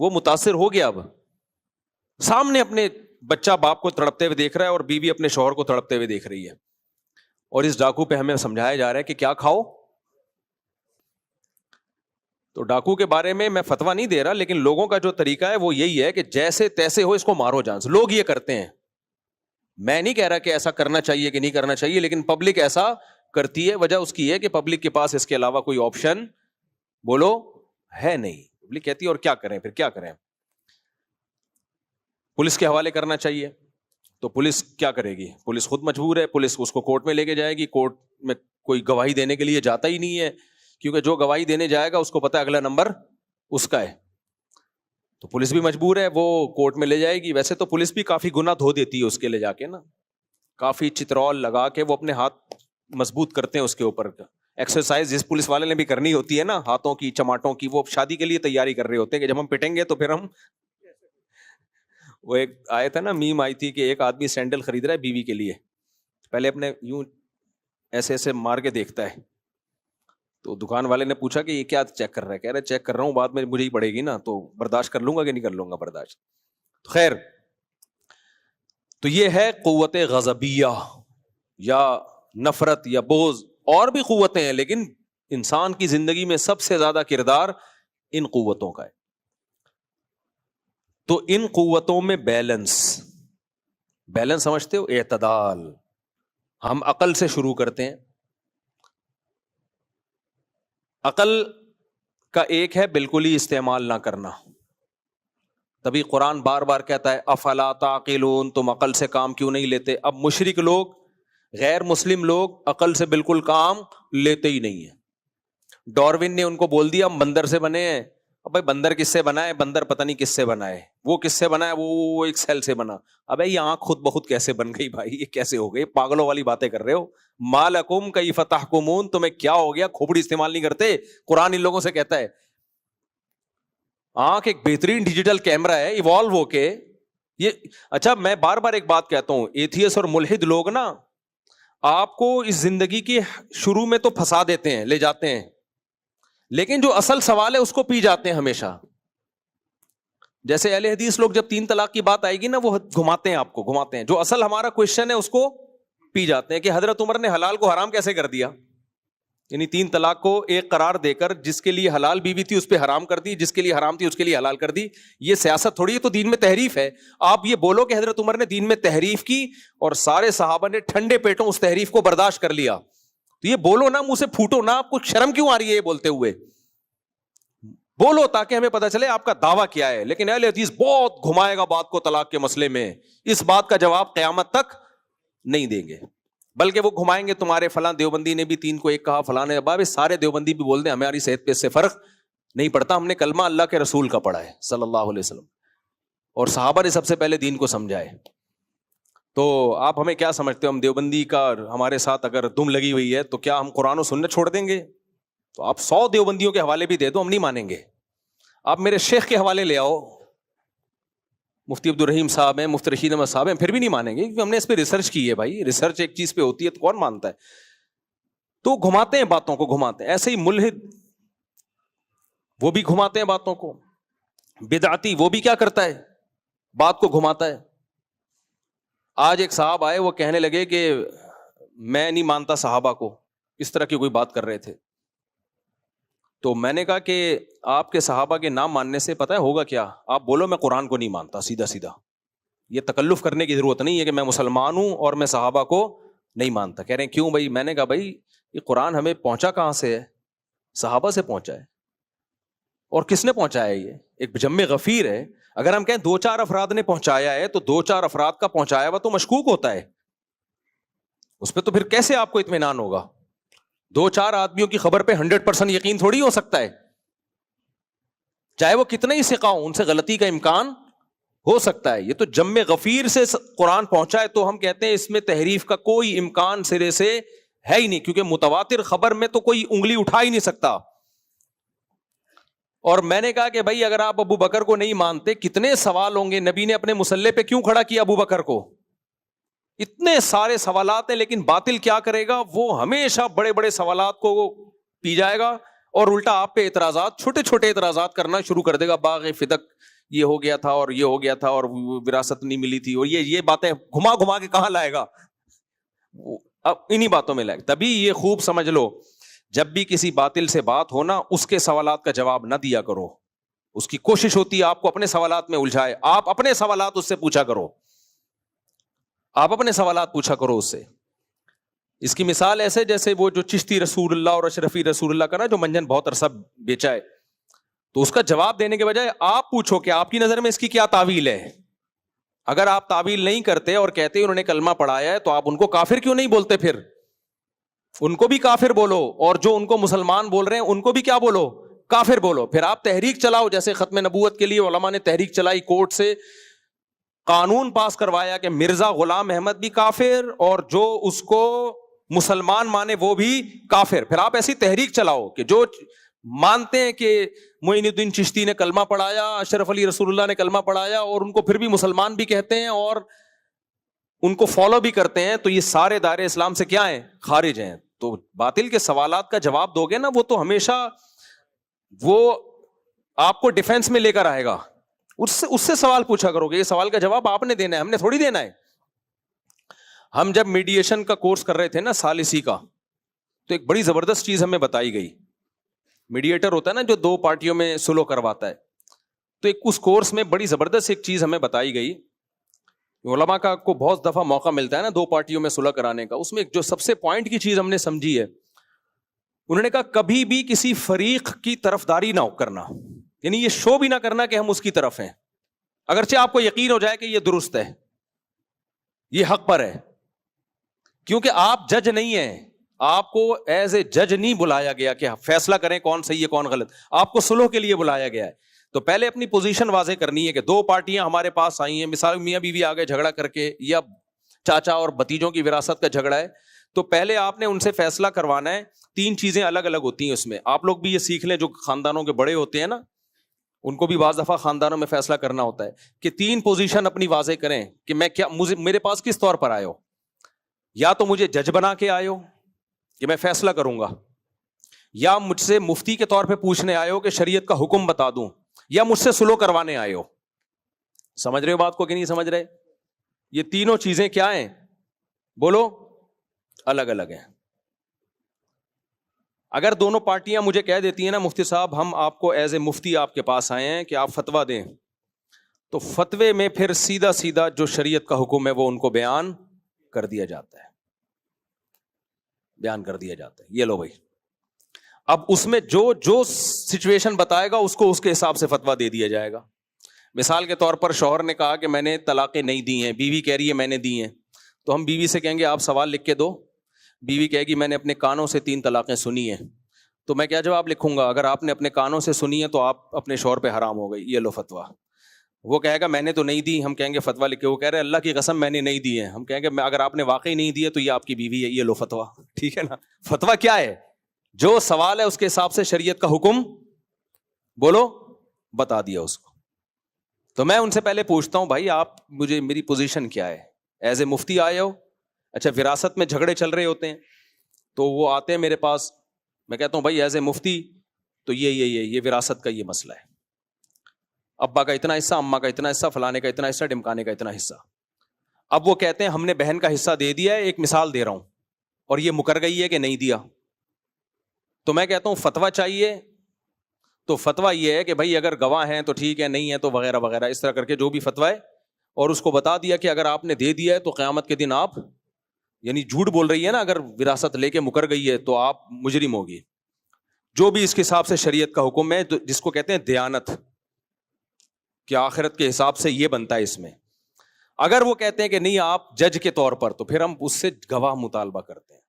وہ متاثر ہو گیا. اب سامنے اپنے بچہ باپ کو تڑپتے ہوئے دیکھ رہا ہے اور بیوی اپنے شوہر کو تڑپتے ہوئے دیکھ رہی ہے, اور اس ڈاکو پہ ہمیں سمجھایا جا رہا ہے کہ کیا کھاؤ. تو ڈاکو کے بارے میں فتویٰ نہیں دے رہا, لیکن لوگوں کا جو طریقہ ہے وہ یہی ہے کہ جیسے تیسے ہو اس کو مارو جان سے. لوگ یہ کرتے ہیں, میں نہیں کہہ رہا کہ ایسا کرنا چاہیے کہ نہیں کرنا چاہیے, لیکن پبلک ایسا کرتی ہے. وجہ اس کی ہے کہ پبلک کے پاس اس کے علاوہ کوئی آپشن بولو ہے نہیں. پبلک کہتی ہے اور کیا کریں, پھر کیا کریں, پولیس کے حوالے کرنا چاہیے. تو پولیس کیا کرے گی, پولیس خود مجبور ہے, پولیس اس کو کورٹ میں لے کے جائے گی. کورٹ میں کوئی گواہی دینے کے لیے جاتا ہی نہیں ہے, کیونکہ جو گواہی دینے جائے گا اس کو پتا ہے اگلا نمبر اس کا ہے. تو پولیس بھی مجبور ہے, وہ کورٹ میں لے جائے گی. ویسے تو پولیس بھی کافی گنا دھو دیتی ہے اس کے لے جا کے نا, کافی چترول لگا کے وہ اپنے ہاتھ مضبوط کرتے ہیں اس کے اوپر. ایکسرسائز جس پولیس والے نے بھی کرنی ہوتی ہے نا, ہاتھوں کی چماٹوں کی, وہ شادی کے لیے تیاری کر رہے ہوتے ہیں کہ جب ہم پٹیں گے تو پھر ہم. وہ ایک آیا تھا نا, میم آئی تھی کہ ایک آدمی سینڈل خرید رہا ہے بیوی کے لیے, پہلے اپنے یوں ایسے ایسے مار کے دیکھتا ہے. تو دکان والے نے پوچھا کہ یہ کیا چیک کر رہا ہے, کہہ رہا ہے چیک کر رہا ہوں, بعد میں مجھے ہی پڑے گی نا, تو برداشت کر لوں گا کہ نہیں کر لوں گا برداشت. خیر, تو یہ ہے قوت غضبیہ یا نفرت یا بغض. اور بھی قوتیں ہیں, لیکن انسان کی زندگی میں سب سے زیادہ کردار ان قوتوں کا ہے. تو ان قوتوں میں بیلنس سمجھتے ہو, اعتدال. ہم عقل سے شروع کرتے ہیں. عقل کا ایک ہے بالکل ہی استعمال نہ کرنا. تبھی قرآن بار بار کہتا ہے افلا تعقلون, تم عقل سے کام کیوں نہیں لیتے. اب مشرک لوگ, غیر مسلم لوگ عقل سے بالکل کام لیتے ہی نہیں ہیں. ڈاروین نے ان کو بول دیا ہم بندر سے بنے ہیں. اب بھائی بندر کس سے بنا ہے, بندر پتہ نہیں کس سے بنا ہے, وہ کس سے بنا ہے, وہ ایک سیل سے بنا. ابے یہ آنکھ خود بخود کیسے بن گئی بھائی, یہ کیسے ہو گئی, پاگلوں والی باتیں کر رہے ہو. مالکم کیف تحکمون, تمہیں کیا ہو گیا, کھوپڑی استعمال نہیں کرتے. قرآن ان لوگوں سے کہتا ہے آنکھ ایک بہترین ڈیجیٹل کیمرہ ہے, ایوالو ہو کے یہ. اچھا میں بار بار ایک بات کہتا ہوں, ایتھیس اور ملحد لوگ نا آپ کو اس زندگی کی شروع میں تو پھنسا دیتے ہیں, لے جاتے ہیں, لیکن جو اصل سوال ہے اس کو پی جاتے ہیں ہمیشہ. جیسے اہل حدیث لوگ جب 3 طلاق کی بات آئے گی نا, وہ گھماتے ہیں, آپ کو گھماتے ہیں. جو اصل ہمارا کوشچن ہے اس کو پی جاتے ہیں کہ حضرت عمر نے حلال کو حرام کیسے کر دیا. یعنی 3 طلاق کو ایک قرار دے کر جس کے لیے حلال بیوی تھی اس پہ حرام کر دی, جس کے لیے حرام تھی اس کے لیے حلال کر دی. یہ سیاست تھوڑی ہے, تو دین میں تحریف ہے. آپ یہ بولو کہ حضرت عمر نے دین میں تحریف کی اور سارے صحابہ نے ٹھنڈے پیٹوں اس تحریف کو برداشت کر لیا, تو یہ بولو نا, منہ سے پھوٹو نا. آپ کو شرم کیوں آ رہی ہے یہ بولتے ہوئے؟ بولو تاکہ ہمیں پتہ چلے آپ کا دعویٰ کیا ہے. لیکن اہل حدیث بہت گھمائے گا بات کو طلاق کے مسئلے میں, اس بات کا جواب قیامت تک نہیں دیں گے, بلکہ وہ گھمائیں گے تمہارے فلاں دیوبندی نے بھی 3 کو 1 کہا, فلاں نے. اب سارے دیوبندی بھی بول دیں ہماری صحت پہ اس سے فرق نہیں پڑتا, ہم نے کلمہ اللہ کے رسول کا پڑھا ہے صلی اللہ علیہ وسلم, اور صحابہ نے سب سے پہلے دین کو سمجھا ہے. تو آپ ہمیں کیا سمجھتے ہو, ہم دیوبندی کا ہمارے ساتھ اگر دم لگی ہوئی ہے تو کیا ہم قرآن و سنت چھوڑ دیں گے؟ تو آپ 100 دیوبندیوں کے حوالے بھی دے دو, ہم نہیں مانیں گے. آپ میرے شیخ کے حوالے لے آؤ, مفتی عبد الرحیم صاحب ہیں, مفتی رشید احمد صاحب ہیں, پھر بھی نہیں مانیں گے, کیونکہ ہم نے اس پہ ریسرچ کی ہے. بھائی ریسرچ ایک چیز پہ ہوتی ہے تو کون مانتا ہے؟ تو گھماتے ہیں باتوں کو, گھماتے ہیں. ایسے ہی ملحد وہ بھی گھماتے ہیں باتوں کو. بدعتی وہ بھی کیا کرتا ہے, بات کو گھماتا ہے. آج ایک صاحب آئے, وہ کہنے لگے کہ میں نہیں مانتا صحابہ کو, اس طرح کی کوئی بات کر رہے تھے. تو میں نے کہا کہ آپ کے صحابہ کے نام ماننے سے پتہ ہے ہوگا کیا؟ آپ بولو میں قرآن کو نہیں مانتا, سیدھا سیدھا. یہ تکلف کرنے کی ضرورت نہیں ہے کہ میں مسلمان ہوں اور میں صحابہ کو نہیں مانتا. کہہ رہے ہیں کیوں بھائی؟ میں نے کہا بھائی یہ قرآن ہمیں پہنچا کہاں سے ہے؟ صحابہ سے پہنچا ہے. اور کس نے پہنچایا ہے؟ یہ ایک جم غفیر ہے. اگر ہم کہیں 2-4 افراد نے پہنچایا ہے تو 2-4 افراد کا پہنچایا ہوا تو مشکوک ہوتا ہے, اس پہ تو پھر کیسے آپ کو اطمینان ہوگا؟ 2-4 آدمیوں کی خبر پہ 100% یقین تھوڑی ہو سکتا ہے. چاہے وہ کتنے ہی ثقہ ہوں, ان سے غلطی کا امکان ہو سکتا ہے. یہ تو جم غفیر سے قرآن پہنچا ہے تو ہم کہتے ہیں اس میں تحریف کا کوئی امکان سرے سے ہے ہی نہیں, کیونکہ متواتر خبر میں تو کوئی انگلی اٹھا ہی نہیں سکتا. اور میں نے کہا کہ بھائی اگر آپ ابو بکر کو نہیں مانتے, کتنے سوال ہوں گے, نبی نے اپنے مصلی پہ کیوں کھڑا کیا ابو بکر کو؟ اتنے سارے سوالات ہیں, لیکن باطل کیا کرے گا, وہ ہمیشہ بڑے بڑے سوالات کو پی جائے گا اور الٹا آپ پہ اعتراضات, چھوٹے چھوٹے اعتراضات کرنا شروع کر دے گا. باغ فدق یہ ہو گیا تھا اور یہ ہو گیا تھا اور وراثت نہیں ملی تھی, اور یہ باتیں گھما گھما کے کہاں لائے گا, اب انہی باتوں میں لائے گا. تبھی یہ خوب سمجھ لو, جب بھی کسی باطل سے بات ہونا اس کے سوالات کا جواب نہ دیا کرو. اس کی کوشش ہوتی ہے آپ کو اپنے سوالات میں الجھائے, آپ اپنے سوالات اس سے پوچھا کرو, آپ اپنے سوالات پوچھا کرو اس سے. اس کی مثال ایسے جیسے وہ جو چشتی رسول اللہ اور اشرفی رسول اللہ کا نا جو منجن بہت عرصہ بیچا ہے, تو اس کا جواب دینے کے بجائے آپ پوچھو کہ آپ کی نظر میں اس کی کیا تعویل ہے. اگر آپ تعویل نہیں کرتے اور کہتے انہوں نے کلمہ پڑھایا ہے, تو آپ ان کو کافر کیوں نہیں بولتے؟ پھر ان کو بھی کافر بولو, اور جو ان کو مسلمان بول رہے ہیں ان کو بھی کیا بولو؟ کافر بولو. پھر آپ تحریک چلاؤ, جیسے ختم نبوت کے لیے علماء نے تحریک چلائی, کورٹ سے قانون پاس کروایا کہ مرزا غلام احمد بھی کافر اور جو اس کو مسلمان مانے وہ بھی کافر. پھر آپ ایسی تحریک چلاؤ کہ جو مانتے ہیں کہ معین الدین چشتی نے کلمہ پڑھایا, اشرف علی رسول اللہ نے کلمہ پڑھایا, اور ان کو پھر بھی مسلمان بھی کہتے ہیں اور ان کو فالو بھی کرتے ہیں, تو یہ سارے دائرے اسلام سے کیا ہیں؟ خارج ہیں. تو باطل کے سوالات کا جواب دو گے نا, وہ تو ہمیشہ وہ آپ کو ڈیفینس میں لے کر آئے گا. اس سے سوال پوچھا کرو گے, یہ سوال کا جواب آپ نے دینا ہے, ہم نے تھوڑی دینا ہے. ہم جب میڈیشن کا کورس کر رہے تھے نا ثالثی کا, تو ایک بڑی زبردست چیز ہمیں بتائی گئی. میڈیٹر ہوتا ہے نا جو دو پارٹیوں میں سلو کرواتا ہے, تو ایک اس کورس میں بڑی زبردست ایک چیز ہمیں بتائی گئی. علماء کا کو بہت دفعہ موقع ملتا ہے نا دو پارٹیوں میں صلح کرانے کا, اس میں جو سب سے پوائنٹ کی چیز ہم نے سمجھی ہے, انہوں نے کہا کبھی بھی کسی فریق کی طرفداری نہ کرنا, یعنی یہ شو بھی نہ کرنا کہ ہم اس کی طرف ہیں, اگرچہ آپ کو یقین ہو جائے کہ یہ درست ہے, یہ حق پر ہے, کیونکہ آپ جج نہیں ہیں, آپ کو ایز اے جج نہیں بلایا گیا کہ فیصلہ کریں کون صحیح ہے کون غلط, آپ کو صلح کے لیے بلایا گیا ہے. تو پہلے اپنی پوزیشن واضح کرنی ہے کہ دو پارٹیاں ہمارے پاس آئی ہیں, مثال میاں بیوی آگے جھگڑا کر کے, یا چاچا اور بھتیجوں کی وراثت کا جھگڑا ہے, تو پہلے آپ نے ان سے فیصلہ کروانا ہے. تین چیزیں الگ الگ ہوتی ہیں اس میں, آپ لوگ بھی یہ سیکھ لیں جو خاندانوں کے بڑے ہوتے ہیں نا, ان کو بھی بعض دفعہ خاندانوں میں فیصلہ کرنا ہوتا ہے کہ تین پوزیشن اپنی واضح کریں کہ میں کیا, میرے پاس کس طور پر آئے ہو. یا تو مجھے جج بنا کے آئے ہو کہ میں فیصلہ کروں گا, یا مجھ سے مفتی کے طور پہ پوچھنے آئے ہو کہ شریعت کا حکم بتا دوں, یا مجھ سے سلو کروانے آئے ہو. سمجھ رہے ہو بات کو کہ نہیں سمجھ رہے؟ یہ تینوں چیزیں کیا ہیں بولو؟ الگ الگ ہیں. اگر دونوں پارٹیاں مجھے کہہ دیتی ہیں نا مفتی صاحب ہم آپ کو ایز اے مفتی آپ کے پاس آئے ہیں کہ آپ فتویٰ دیں, تو فتوے میں پھر سیدھا سیدھا جو شریعت کا حکم ہے وہ ان کو بیان کر دیا جاتا ہے, بیان کر دیا جاتا ہے. یہ لو بھائی, اب اس میں جو سچویشن بتائے گا اس کو اس کے حساب سے فتویٰ دے دیا جائے گا. مثال کے طور پر شوہر نے کہا کہ میں نے طلاقیں نہیں دی ہیں, بیوی کہہ رہی ہے میں نے دی ہیں, تو ہم بیوی سے کہیں گے آپ سوال لکھ کے دو. بیوی کہے گی میں نے اپنے کانوں سے 3 طلاقیں سنی ہیں, تو میں کیا جواب لکھوں گا؟ اگر آپ نے اپنے کانوں سے سنی ہے تو آپ اپنے شوہر پہ حرام ہو گئی, یہ لو فتویٰ. وہ کہے گا میں نے تو نہیں دی, ہم کہیں گے فتویٰ لکھ کے. وہ کہہ رہے اللہ کی قسم میں نے نہیں دی ہے, ہم کہیں گے اگر آپ نے واقعی نہیں دی ہے تو یہ آپ کی بیوی ہے, یہ لو فتویٰ. ٹھیک ہے نا؟ فتویٰ کیا ہے؟ جو سوال ہے اس کے حساب سے شریعت کا حکم بولو بتا دیا اس کو. تو میں ان سے پہلے پوچھتا ہوں بھائی آپ مجھے میری پوزیشن کیا ہے؟ ایز اے مفتی آئے ہو؟ اچھا وراثت میں جھگڑے چل رہے ہوتے ہیں تو وہ آتے ہیں میرے پاس, میں کہتا ہوں بھائی ایز اے مفتی تو یہ وراثت کا یہ مسئلہ ہے, ابا کا اتنا حصہ, اماں کا اتنا حصہ, فلانے کا اتنا حصہ, ڈمکانے کا اتنا حصہ. اب وہ کہتے ہیں ہم نے بہن کا حصہ دے دیا ہے, ایک مثال دے رہا ہوں, اور یہ مکر گئی ہے کہ نہیں دیا. تو میں کہتا ہوں فتویٰ چاہیے, تو فتویٰ یہ ہے کہ بھائی اگر گواہ ہیں تو ٹھیک ہے, نہیں ہے تو وغیرہ وغیرہ, اس طرح کر کے جو بھی فتویٰ ہے, اور اس کو بتا دیا کہ اگر آپ نے دے دیا ہے تو قیامت کے دن آپ, یعنی جھوٹ بول رہی ہے نا, اگر وراثت لے کے مکر گئی ہے تو آپ مجرم ہوگی. جو بھی اس کے حساب سے شریعت کا حکم ہے جس کو کہتے ہیں دیانت, کہ آخرت کے حساب سے یہ بنتا ہے اس میں. اگر وہ کہتے ہیں کہ نہیں آپ جج کے طور پر, تو پھر ہم اس سے گواہ مطالبہ کرتے ہیں.